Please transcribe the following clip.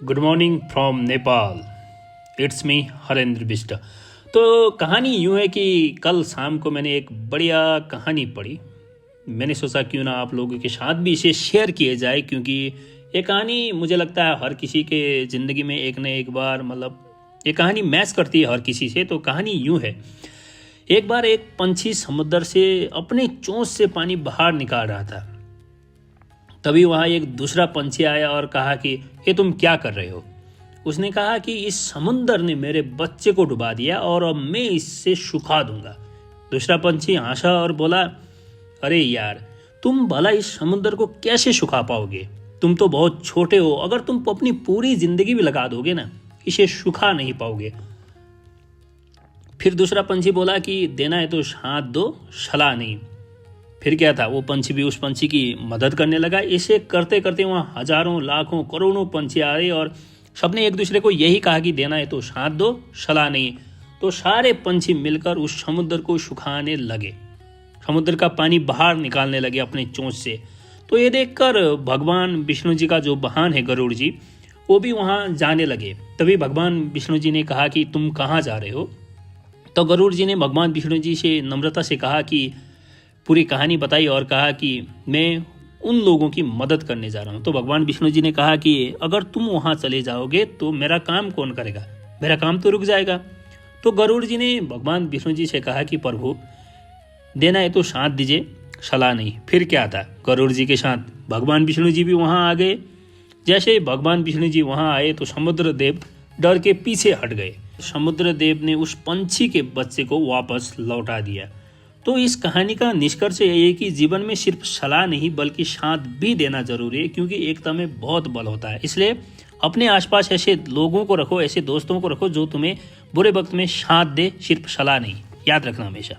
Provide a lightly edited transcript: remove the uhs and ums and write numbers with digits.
Good morning from Nepal. It's me Harendra Bisht. तो कहानी यूँ है कि कल शाम को मैंने एक बढ़िया कहानी पढ़ी। मैंने सोचा क्यों ना आप लोगों के साथ भी इसे शेयर किए जाए, क्योंकि ये कहानी मुझे लगता है हर किसी के ज़िंदगी में एक न एक बार ये कहानी मैच करती है हर किसी से। तो कहानी यूँ है, एक बार एक पंछी समुद्र से अपने चोंच से पानी बाहर निकाल रहा था। तभी वहाँ एक दूसरा पंछी आया और कहा कि ये तुम क्या कर रहे हो। उसने कहा कि इस समुंदर ने मेरे बच्चे को डुबा दिया और अब मैं इससे सुखा दूंगा। दूसरा पंछी हंसा और बोला, अरे यार, तुम भला इस समुंदर को कैसे सुखा पाओगे? तुम तो बहुत छोटे हो, अगर तुम अपनी पूरी जिंदगी भी लगा दोगे ना, इसे सुखा नहीं पाओगे। फिर दूसरा पंछी बोला कि देना है तो हाथ दो, सलाह नहीं। फिर क्या था, वो पंछी भी उस पंछी की मदद करने लगा। इसे करते करते वहाँ हजारों लाखों करोड़ों पंछी आए और सबने एक दूसरे को यही कहा कि देना है तो हाथ दो, सलाह नहीं। तो सारे पंछी मिलकर उस समुद्र को सुखाने लगे, समुद्र का पानी बाहर निकालने लगे अपने चोंच से। तो ये देखकर भगवान विष्णु जी का जो वाहन है गरुड़ जी, वो भी वहाँ जाने लगे। तभी भगवान विष्णु जी ने कहा कि तुम कहाँ जा रहे हो? तो गरुड़ जी ने भगवान विष्णु जी से नम्रता से कहा कि पूरी कहानी बताई और कहा कि मैं उन लोगों की मदद करने जा रहा हूँ। तो भगवान विष्णु जी ने कहा कि अगर तुम वहाँ चले जाओगे तो मेरा काम कौन करेगा? मेरा काम तो रुक जाएगा। तो गरुड़ जी ने भगवान विष्णु जी से कहा कि प्रभु, देना है तो साथ दीजिए, सलाह नहीं। फिर क्या था, गरुड़ जी के साथ भगवान विष्णु जी भी वहाँ आ गए। जैसे भगवान विष्णु जी वहाँ आए तो समुद्र देव डर के पीछे हट गए। समुद्र देव ने उस पंछी के बच्चे को वापस लौटा दिया। तो इस कहानी का निष्कर्ष ये है कि जीवन में सिर्फ सलाह नहीं बल्कि साथ भी देना जरूरी है, क्योंकि एकता में बहुत बल होता है। इसलिए अपने आसपास ऐसे लोगों को रखो, ऐसे दोस्तों को रखो जो तुम्हें बुरे वक्त में साथ दे, सिर्फ सलाह नहीं। याद रखना हमेशा।